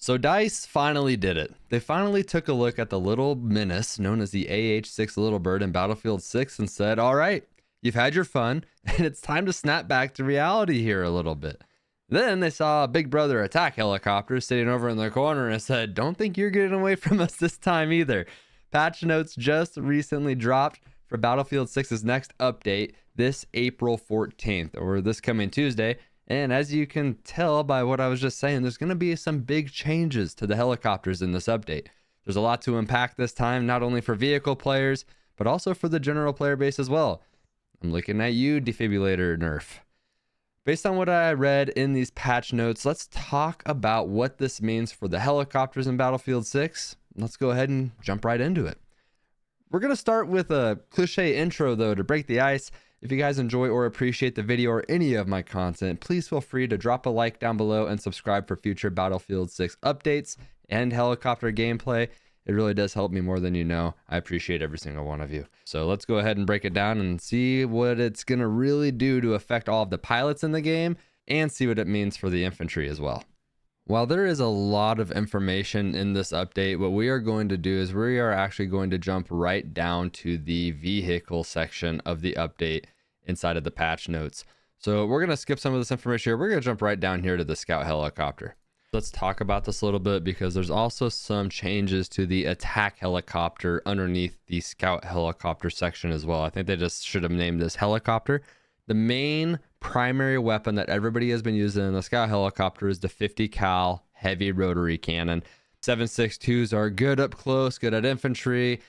So DICE finally did it. They finally took a look at the little menace known as the AH-6 Littlebird in Battlefield 6 and said, all right, you've had your fun, and it's time to snap back to reality here a little bit. Then they saw a Big Brother attack helicopter sitting over in the corner and said, don't think you're getting away from us this time either. Patch notes just recently dropped for Battlefield 6's next update this April 14th, or this coming Tuesday. And as you can tell by what I was just saying, there's going to be some big changes to the helicopters in this update. There's a lot to unpack this time, not only for vehicle players, but also for the general player base as well. I'm looking at you, Defibrillator nerf. Based on what I read in these patch notes, let's talk about what this means for the helicopters in Battlefield 6. Let's go ahead and jump right into it. We're going to start with a cliche intro, though, to break the ice. If you guys enjoy or appreciate the video or any of my content, please feel free to drop a like down below and subscribe for future Battlefield 6 updates and helicopter gameplay. It really does help me more than you know. I appreciate every single one of you. So let's go ahead and break it down and see what it's going to really do to affect all of the pilots in the game and see what it means for the infantry as well. While there is a lot of information in this update, what we are going to do is we are actually going to jump right down to the vehicle section of the update inside of the patch notes. So we're going to skip some of this information here. We're going to jump right down here to the scout helicopter. Let's talk about this a little bit because there's also some changes to the attack helicopter underneath the scout helicopter section as well. I think they just should have named this helicopter. The main primary weapon that everybody has been using in the scout helicopter is the 50 cal heavy rotary cannon. 7.62s are good up close, good at infantry,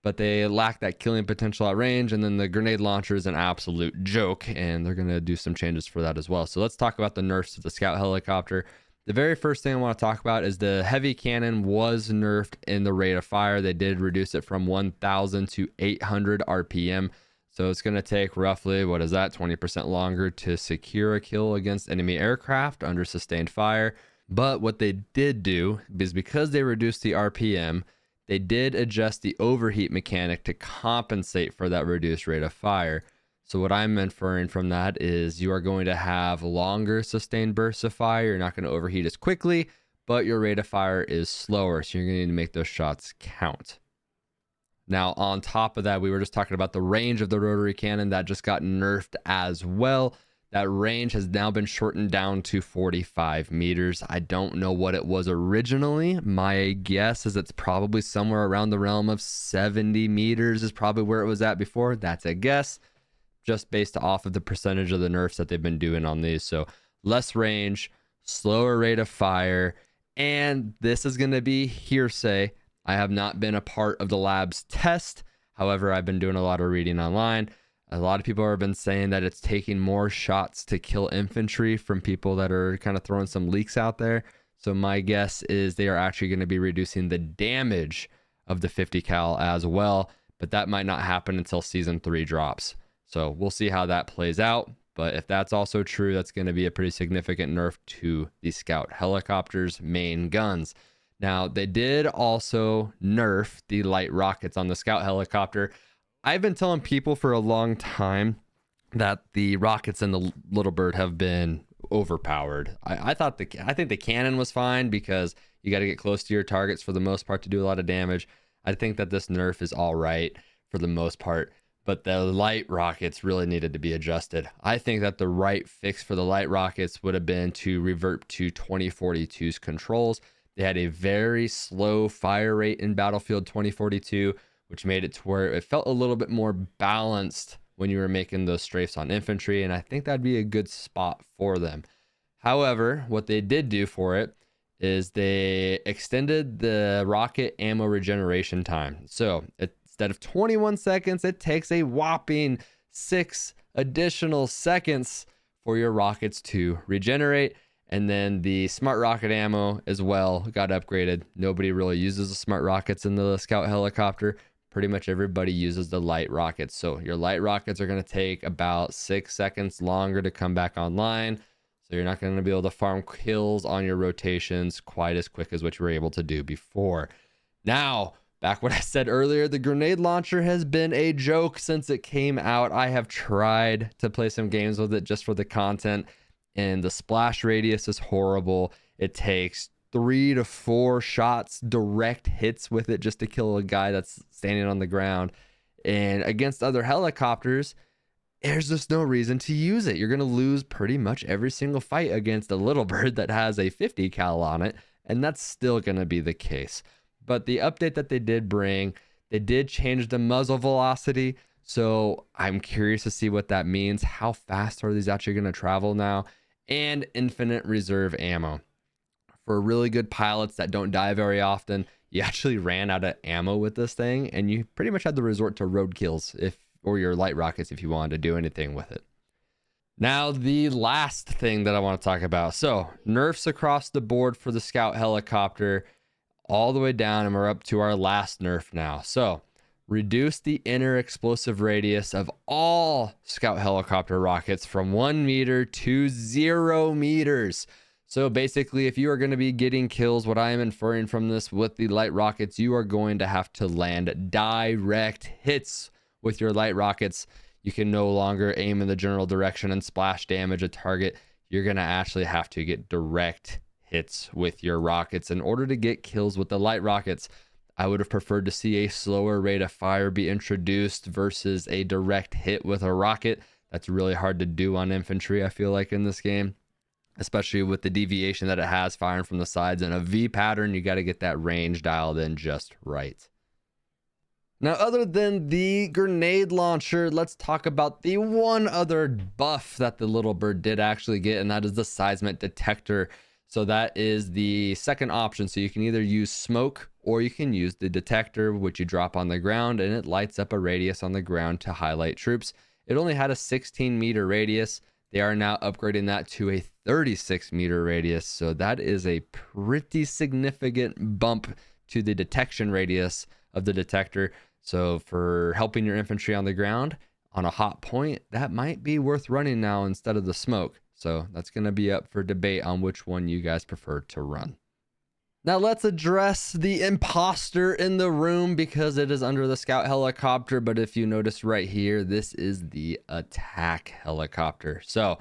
but they lack that killing potential at range. And then the grenade launcher is an absolute joke, and they're going to do some changes for that as well. So let's talk about the nerfs to the scout helicopter. The very first thing I want to talk about is the heavy cannon was nerfed in the rate of fire. They did reduce it from 1,000 to 800 RPM. So it's going to take roughly, 20% longer to secure a kill against enemy aircraft under sustained fire. But what they did do is because they reduced the RPM, they did adjust the overheat mechanic to compensate for that reduced rate of fire. So what I'm inferring from that is you are going to have longer sustained bursts of fire. You're not going to overheat as quickly, but your rate of fire is slower. So you're going to need to make those shots count. Now, on top of that, we were just talking about the range of the rotary cannon that just got nerfed as well. That range has now been shortened down to 45 meters. I don't know what it was originally. My guess is it's probably somewhere around the realm of 70 meters is probably where it was at before. That's a guess, just based off of the percentage of the nerfs that they've been doing on these. So less range, slower rate of fire, and this is going to be hearsay. I have not been a part of the lab's test. However, I've been doing a lot of reading online. A lot of people have been saying that it's taking more shots to kill infantry from people that are kind of throwing some leaks out there. So my guess is they are actually going to be reducing the damage of the 50 cal as well, but that might not happen until season 3 drops. So we'll see how that plays out. But if that's also true, that's going to be a pretty significant nerf to the scout helicopter's main guns. Now, they did also nerf the light rockets on the scout helicopter. I've been telling people for a long time that the rockets in the Littlebird have been overpowered. I think the cannon was fine because you got to get close to your targets for the most part to do a lot of damage. I think that this nerf is all right for the most part, but the light rockets really needed to be adjusted. I think that the right fix for the light rockets would have been to revert to 2042's controls. They had a very slow fire rate in Battlefield 2042, which made it to where it felt a little bit more balanced when you were making those strafes on infantry, and I think that'd be a good spot for them. However, what they did do for it is they extended the rocket ammo regeneration time. So instead of 21 seconds, it takes a whopping 6 additional seconds for your rockets to regenerate. And then the smart rocket ammo as well got upgraded. Nobody really uses the smart rockets in the scout helicopter. Pretty much everybody uses the light rockets. So your light rockets are going to take about 6 seconds longer to come back online. So you're not going to be able to farm kills on your rotations quite as quick as what you were able to do before. Now, back what I said earlier, the grenade launcher has been a joke since it came out. I have tried to play some games with it just for the content, and the splash radius is horrible. It takes 3 to 4 shots, direct hits with it just to kill a guy that's standing on the ground. And against other helicopters, there's just no reason to use it. You're going to lose pretty much every single fight against a Littlebird that has a 50 cal on it, and that's still going to be the case. But the update that they did bring, they did change the muzzle velocity, so I'm curious to see what that means. How fast are these actually going to travel now? And infinite reserve ammo. For really good pilots that don't die very often, you actually ran out of ammo with this thing, and you pretty much had to resort to road kills or your light rockets if you wanted to do anything with it. Now, the last thing that I want to talk about. So, nerfs across the board for the scout helicopter all the way down, and we're up to our last nerf now. So, reduce the inner explosive radius of all scout helicopter rockets from 1 meter to 0 meters. So basically, if you are going to be getting kills, what I am inferring from this with the light rockets, you are going to have to land direct hits with your light rockets. You can no longer aim in the general direction and splash damage a target. You're going to actually have to get direct hits with your rockets in order to get kills with the light rockets. I would have preferred to see a slower rate of fire be introduced versus a direct hit with a rocket. That's really hard to do on infantry, I feel like, in this game, especially with the deviation that it has firing from the sides in a V pattern. You got to get that range dialed in just right. Now, other than the grenade launcher, let's talk about the one other buff that the Littlebird did actually get, and that is the seismic detector. So that is the second option. So you can either use smoke or you can use the detector, which you drop on the ground, and it lights up a radius on the ground to highlight troops. It only had a 16-meter radius. They are now upgrading that to a 36-meter radius. So that is a pretty significant bump to the detection radius of the detector. So for helping your infantry on the ground on a hot point, that might be worth running now instead of the smoke. So that's going to be up for debate on which one you guys prefer to run. Now let's address the imposter in the room because it is under the scout helicopter. But if you notice right here, this is the attack helicopter. So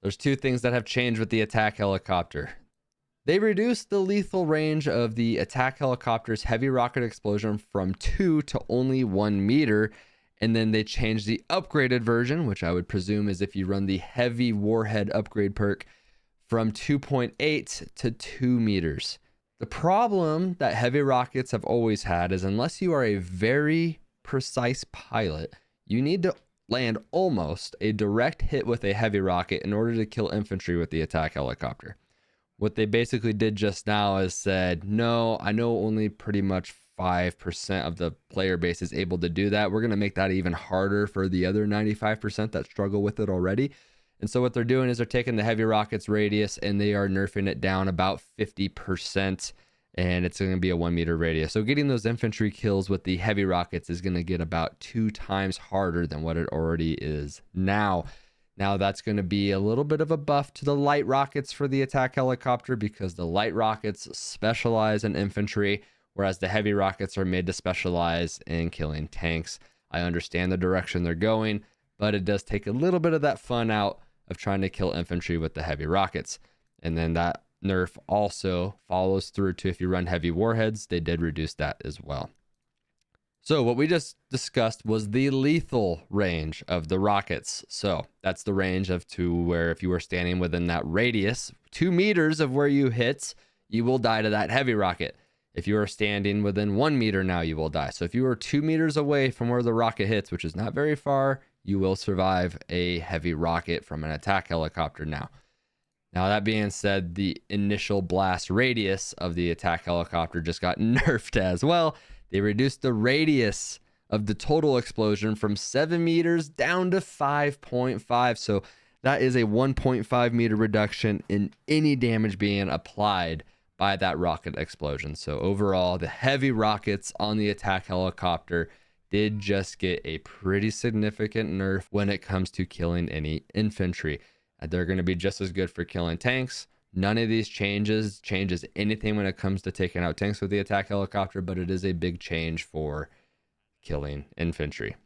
there's two things that have changed with the attack helicopter. They reduced the lethal range of the attack helicopter's heavy rocket explosion from 2 to only 1 meter. And then they changed the upgraded version, which I would presume is if you run the heavy warhead upgrade perk, from 2.8 to 2 meters. The problem that heavy rockets have always had is unless you are a very precise pilot, you need to land almost a direct hit with a heavy rocket in order to kill infantry with the attack helicopter. What they basically did just now is said, no, I know only pretty much 5% of the player base is able to do that. We're going to make that even harder for the other 95% that struggle with it already. And so what they're doing is they're taking the heavy rockets radius and they are nerfing it down about 50%, and it's going to be a 1 meter radius. So getting those infantry kills with the heavy rockets is going to get about 2 times harder than what it already is now. Now that's going to be a little bit of a buff to the light rockets for the attack helicopter because the light rockets specialize in infantry, whereas the heavy rockets are made to specialize in killing tanks. I understand the direction they're going, but it does take a little bit of that fun out of trying to kill infantry with the heavy rockets. And then that nerf also follows through to if you run heavy warheads, they did reduce that as well. So what we just discussed was the lethal range of the rockets. So that's the range of to where if you were standing within that radius, 2 meters of where you hit, you will die to that heavy rocket. If you are standing within 1 meter now, you will die. So if you are 2 meters away from where the rocket hits, which is not very far, you will survive a heavy rocket from an attack helicopter now. Now, that being said, the initial blast radius of the attack helicopter just got nerfed as well. They reduced the radius of the total explosion from 7 meters down to 5.5. So that is a 1.5 meter reduction in any damage being applied by that rocket explosion. So overall, the heavy rockets on the attack helicopter did just get a pretty significant nerf when it comes to killing any infantry. They're going to be just as good for killing tanks. None of these changes anything when it comes to taking out tanks with the attack helicopter, but it is a big change for killing infantry.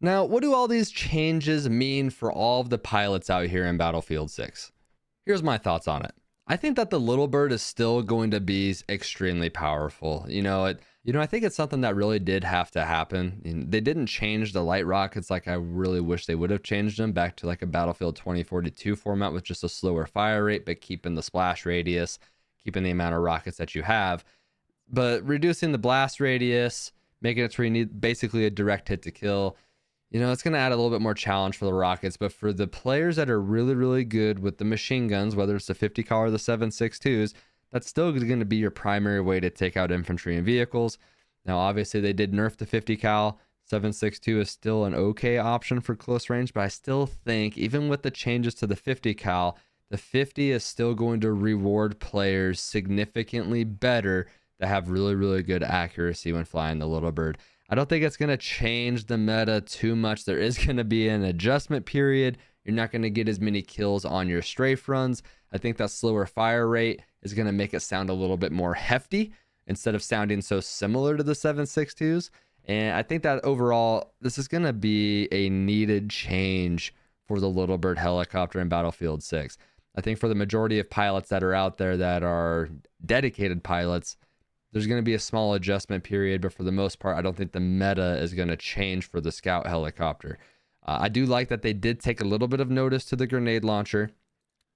Now, what do all these changes mean for all of the pilots out here in Battlefield 6? Here's my thoughts on it. I think that the Littlebird is still going to be extremely powerful. I think it's something that really did have to happen. They didn't change the light rockets like I really wish they would have changed them back to like a Battlefield 2042 format with just a slower fire rate, but keeping the splash radius, keeping the amount of rockets that you have, but reducing the blast radius, making it so you need basically a direct hit to kill. It's going to add a little bit more challenge for the rockets, but for the players that are really, really good with the machine guns, whether it's the 50 cal or the 7.62s, that's still going to be your primary way to take out infantry and vehicles. Now, obviously, they did nerf the 50 cal. 7.62 is still an okay option for close range, but I still think, even with the changes to the 50 cal, the 50 is still going to reward players significantly better that have really, really good accuracy when flying the Littlebird. I don't think it's going to change the meta too much. There is going to be an adjustment period. You're not going to get as many kills on your strafe runs. I think that slower fire rate is going to make it sound a little bit more hefty instead of sounding so similar to the 7.62s. And I think that overall, this is going to be a needed change for the Littlebird helicopter in Battlefield 6. I think for the majority of pilots that are out there that are dedicated pilots, there's going to be a small adjustment period, but for the most part, I don't think the meta is going to change for the Scout helicopter. I do like that they did take a little bit of notice to the grenade launcher.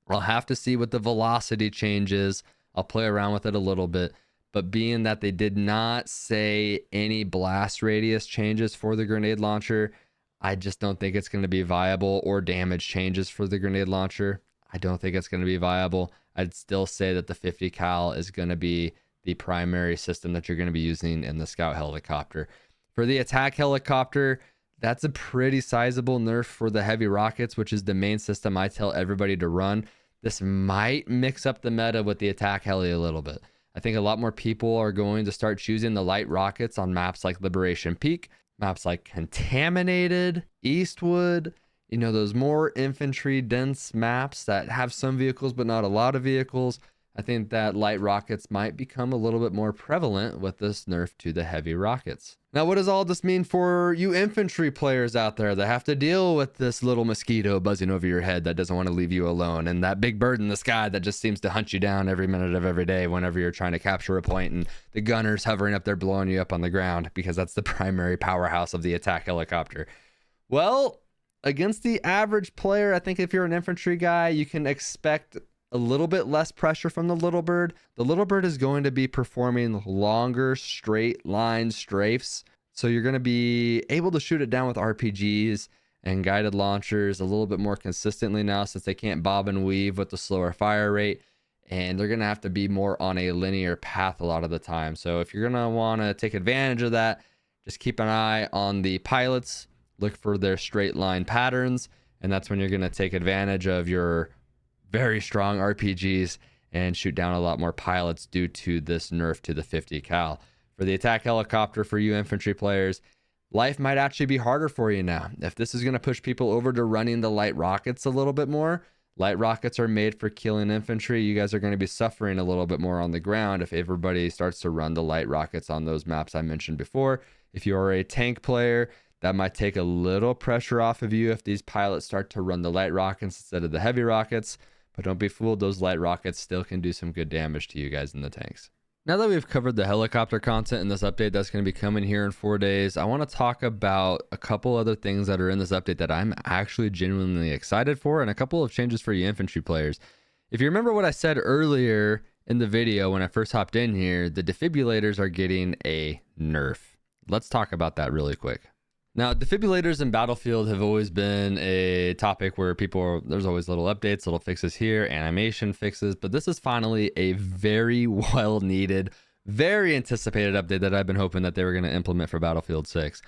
I'll have to see what the velocity changes. I'll play around with it a little bit, but being that they did not say any blast radius changes for the grenade launcher, I just don't think it's going to be viable, or damage changes for the grenade launcher. I don't think it's going to be viable. I'd still say that the 50 cal is going to be the primary system that you're going to be using in the Scout helicopter. For the attack helicopter, that's a pretty sizable nerf for the heavy rockets, which is the main system I tell everybody to run. This might mix up the meta with the attack heli a little bit. I think a lot more people are going to start choosing the light rockets on maps like Liberation Peak, maps like Contaminated, Eastwood, those more infantry dense maps that have some vehicles but not a lot of vehicles. I think that light rockets might become a little bit more prevalent with this nerf to the heavy rockets. Now, what does all this mean for you infantry players out there that have to deal with this little mosquito buzzing over your head that doesn't want to leave you alone, and that big bird in the sky that just seems to hunt you down every minute of every day whenever you're trying to capture a point, and the gunners hovering up there blowing you up on the ground, because that's the primary powerhouse of the attack helicopter? Well, against the average player, I think if you're an infantry guy, you can expect a little bit less pressure from the Littlebird. The Littlebird is going to be performing longer straight line strafes, so you're going to be able to shoot it down with RPGs and guided launchers a little bit more consistently now, since they can't bob and weave with the slower fire rate, and they're going to have to be more on a linear path a lot of the time. So if you're going to want to take advantage of that, just keep an eye on the pilots, look for their straight line patterns, and that's when you're going to take advantage of your very strong RPGs and shoot down a lot more pilots due to this nerf to the 50 cal. For the attack helicopter, for you infantry players, life might actually be harder for you now. If this is going to push people over to running the light rockets a little bit more, light rockets are made for killing infantry. You guys are going to be suffering a little bit more on the ground if everybody starts to run the light rockets on those maps I mentioned before. If you are a tank player, that might take a little pressure off of you if these pilots start to run the light rockets instead of the heavy rockets. But don't be fooled, those light rockets still can do some good damage to you guys in the tanks. Now that we've covered the helicopter content in this update that's going to be coming here in 4 days, I want to talk about a couple other things that are in this update that I'm actually genuinely excited for, and a couple of changes for you infantry players. If you remember what I said earlier in the video when I first hopped in here, the defibrillators are getting a nerf. Let's talk about that really quick. Now, defibrillators in Battlefield have always been a topic where there's always little updates, little fixes here, animation fixes, but this is finally a very well needed, very anticipated update that I've been hoping that they were going to implement for Battlefield 6.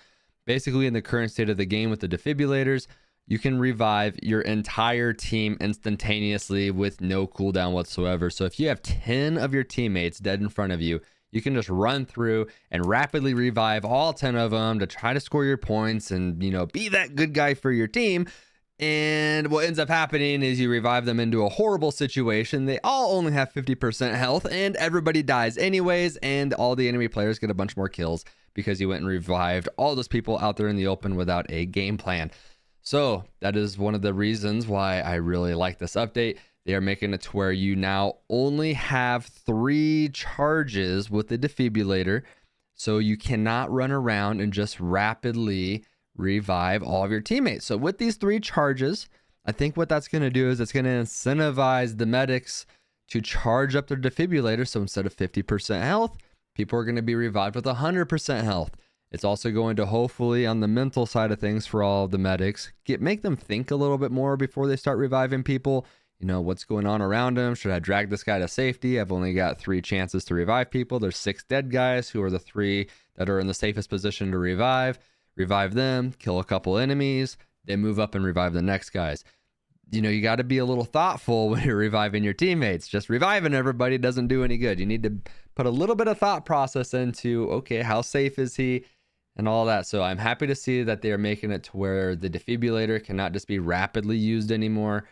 Basically, in the current state of the game with the defibrillators, you can revive your entire team instantaneously with no cooldown whatsoever. So if you have 10 of your teammates dead in front of you, you can just run through and rapidly revive all 10 of them to try to score your points and, be that good guy for your team. And what ends up happening is you revive them into a horrible situation. They all only have 50% health and everybody dies anyways. And all the enemy players get a bunch more kills because you went and revived all those people out there in the open without a game plan. So that is one of the reasons why I really like this update. They are making it to where you now only have 3 charges with the Defibrillator. So you cannot run around and just rapidly revive all of your teammates. So with these 3 charges, I think what that's going to do is it's going to incentivize the medics to charge up their Defibrillator. So instead of 50% health, people are going to be revived with 100% health. It's also going to hopefully, on the mental side of things for all of the medics, make them think a little bit more before they start reviving people. You know, what's going on around him? Should I drag this guy to safety? I've only got 3 chances to revive people. There's 6 dead guys who are the 3 that are in the safest position to revive. Revive them, kill a couple enemies, then move up and revive the next guys. You know, you got to be a little thoughtful when you're reviving your teammates. Just reviving everybody doesn't do any good. You need to put a little bit of thought process into, okay, how safe is he? And all that. So I'm happy to see that they are making it to where the Defibrillator cannot just be rapidly used anymore.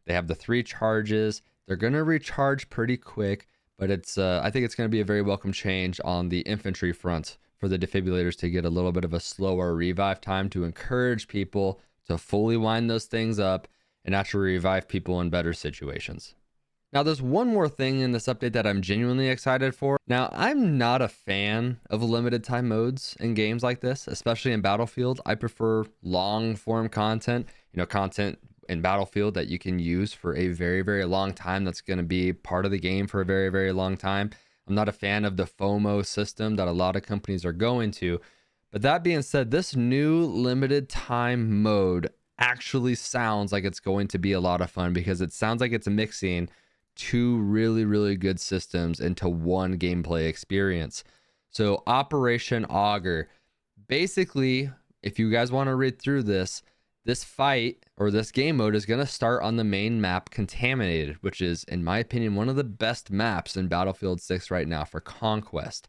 They have the 3 charges. They're going to recharge pretty quick, but it's I think it's going to be a very welcome change on the infantry front for the Defibrillators to get a little bit of a slower revive time to encourage people to fully wind those things up and actually revive people in better situations. Now, there's one more thing in this update that I'm genuinely excited for. Now, I'm not a fan of limited time modes in games like this, especially in Battlefield. I prefer long form content, content in Battlefield that you can use for a very, very long time. That's going to be part of the game for a very, very long time. I'm not a fan of the FOMO system that a lot of companies are going to. But that being said, this new limited time mode actually sounds like it's going to be a lot of fun because it sounds like it's mixing 2 really, really good systems into one gameplay experience. So Operation Augur, basically, if you guys want to read through this fight or this game mode is going to start on the main map Contaminated, which is, in my opinion, one of the best maps in Battlefield 6 right now for Conquest.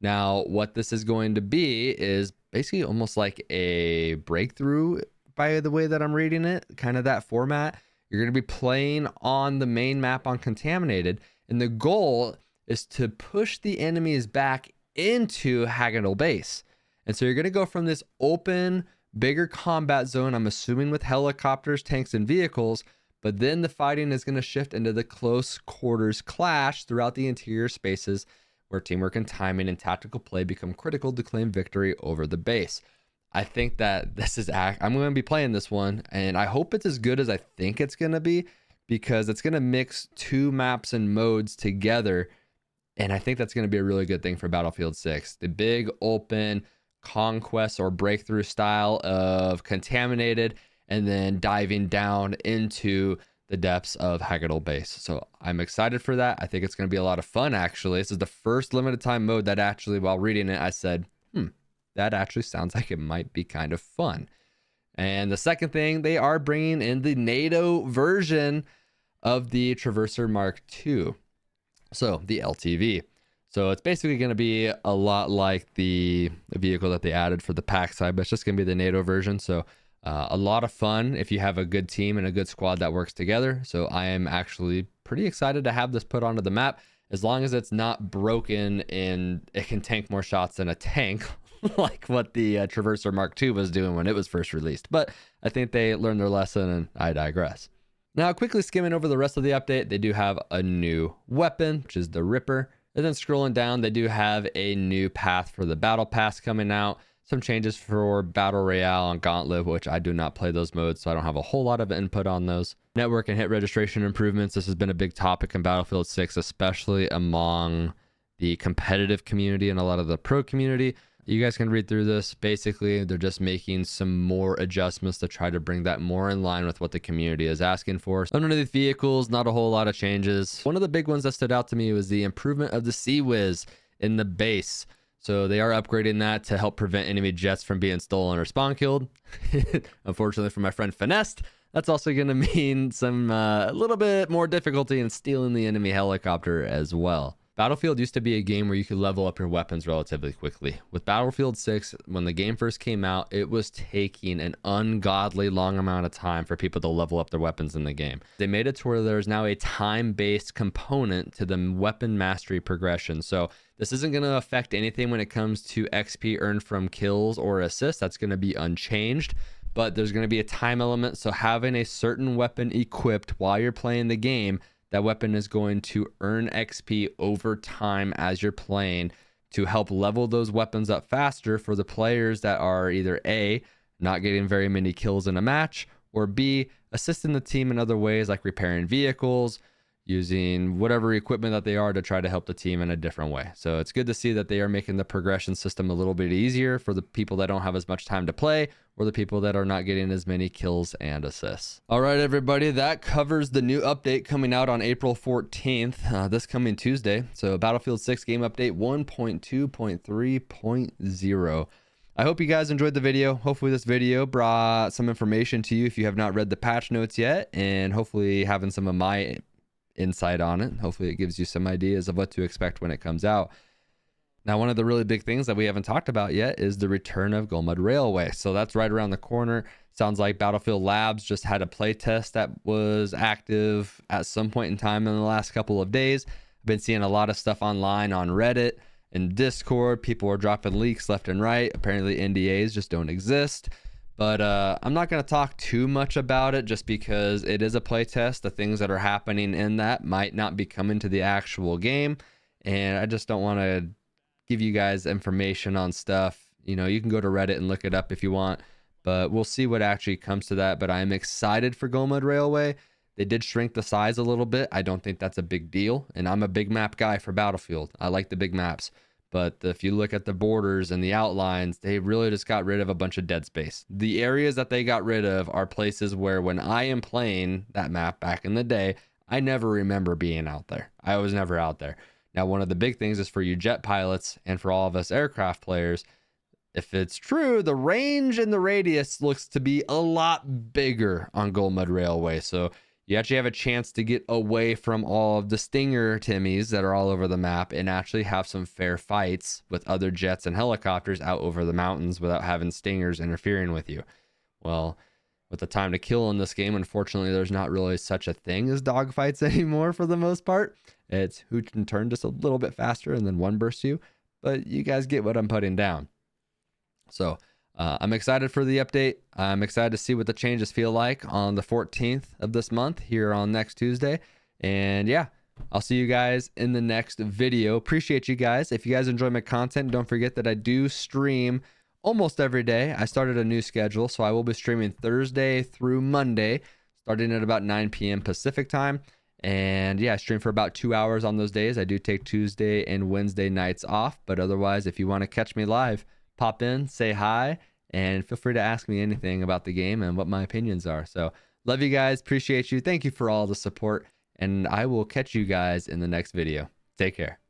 Now, what this is going to be is basically almost like a breakthrough by the way that I'm reading it, kind of that format. You're going to be playing on the main map on Contaminated, and the goal is to push the enemies back into Hagedorn Base. And so you're going to go from this open, bigger combat zone, I'm assuming with helicopters, tanks, and vehicles, but then the fighting is going to shift into the close quarters clash throughout the interior spaces where teamwork and timing and tactical play become critical to claim victory over the base. I think that I'm going to be playing this one, and I hope it's as good as I think it's going to be, because it's going to mix 2 maps and modes together, and I think that's going to be a really good thing for Battlefield 6. The big open conquest or breakthrough style of Contaminated, and then diving down into the depths of Hagedorn Base. So I'm excited for that. I think it's going to be a lot of fun, actually. This is the first limited time mode that actually, while reading it, I said, that actually sounds like it might be kind of fun. And the second thing, they are bringing in the NATO version of the Traverser Mark II. So the LTV. So it's basically going to be a lot like the vehicle that they added for the pack side, but it's just going to be the NATO version. So a lot of fun if you have a good team and a good squad that works together. So I am actually pretty excited to have this put onto the map, as long as it's not broken and it can tank more shots than a tank, like what the Traverser Mark II was doing when it was first released. But I think they learned their lesson, and I digress. Now, quickly skimming over the rest of the update, they do have a new weapon, which is the Ripper. And then scrolling down, they do have a new path for the Battle Pass coming out. Some changes for Battle Royale and Gauntlet, which I do not play those modes, so I don't have a whole lot of input on those. Network and hit registration improvements. This has been a big topic in Battlefield 6, especially among the competitive community and a lot of the pro community. You guys can read through this. Basically, they're just making some more adjustments to try to bring that more in line with what the community is asking for. Underneath vehicles, not a whole lot of changes. One of the big ones that stood out to me was the improvement of the Sea-Wiz in the base. So they are upgrading that to help prevent enemy jets from being stolen or spawn killed. Unfortunately for my friend Finessed, that's also going to mean some a little bit more difficulty in stealing the enemy helicopter as well. Battlefield used to be a game where you could level up your weapons relatively quickly. With Battlefield 6, when the game first came out, it was taking an ungodly long amount of time for people to level up their weapons in the game. They made it to where there's now a time-based component to the weapon mastery progression. So this isn't going to affect anything when it comes to XP earned from kills or assists. That's going to be unchanged. but there's going to be a time element. So having a certain weapon equipped while you're playing the game, that weapon is going to earn XP over time as you're playing to help level those weapons up faster for the players that are either A, not getting very many kills in a match, or B, assisting the team in other ways like repairing vehicles, using whatever equipment that they are to try to help the team in a different way. So it's good to see that they are making the progression system a little bit easier for the people that don't have as much time to play, or the people that are not getting as many kills and assists. All right, everybody, that covers the new update coming out on April 14th, this coming Tuesday. So Battlefield 6 game update 1.2.3.0. I hope you guys enjoyed the video. Hopefully this video brought some information to you if you have not read the patch notes yet, and hopefully having some of my insight on it. Hopefully it gives you some ideas of what to expect when it comes out. Now, one of the really big things that we haven't talked about yet is the return of Goldmud Railway. So that's right around the corner. Sounds like Battlefield Labs just had a playtest that was active at some point in time in the last couple of days. I've been seeing a lot of stuff online on Reddit and Discord. People are dropping leaks left and right. Apparently NDAs just don't exist. But I'm not going to talk too much about it just because it is a playtest. The things that are happening in that might not be coming to the actual game. And I just don't want to give you guys information on stuff. You know, you can go to Reddit and look it up if you want. But we'll see what actually comes to that. But I am excited for Goldmud Railway. They did shrink the size a little bit. I don't think that's a big deal. And I'm a big map guy for Battlefield. I like the big maps. But if you look at the borders and the outlines, they really just got rid of a bunch of dead space. The areas that they got rid of are places where when I am playing that map back in the day, I never remember being out there. I was never out there. Now, one of the big things is for you jet pilots and for all of us aircraft players, if it's true, the range and the radius looks to be a lot bigger on Goldmud Railway. So you actually have a chance to get away from all of the Stinger Timmies that are all over the map and actually have some fair fights with other jets and helicopters out over the mountains without having Stingers interfering with you. Well, with the time to kill in this game, unfortunately, there's not really such a thing as dogfights anymore for the most part. It's who can turn just a little bit faster and then one burst you. But you guys get what I'm putting down. So I'm excited for the update. I'm excited to see what the changes feel like on the 14th of this month here on next Tuesday. And yeah, I'll see you guys in the next video. Appreciate you guys. If you guys enjoy my content, don't forget that I do stream almost every day. I started a new schedule, so I will be streaming Thursday through Monday, starting at about 9 p.m. Pacific time. And yeah, I stream for about 2 hours on those days. I do take Tuesday and Wednesday nights off, but otherwise, if you want to catch me live, pop in, say hi, and feel free to ask me anything about the game and what my opinions are. So love you guys. Appreciate you. Thank you for all the support. And I will catch you guys in the next video. Take care.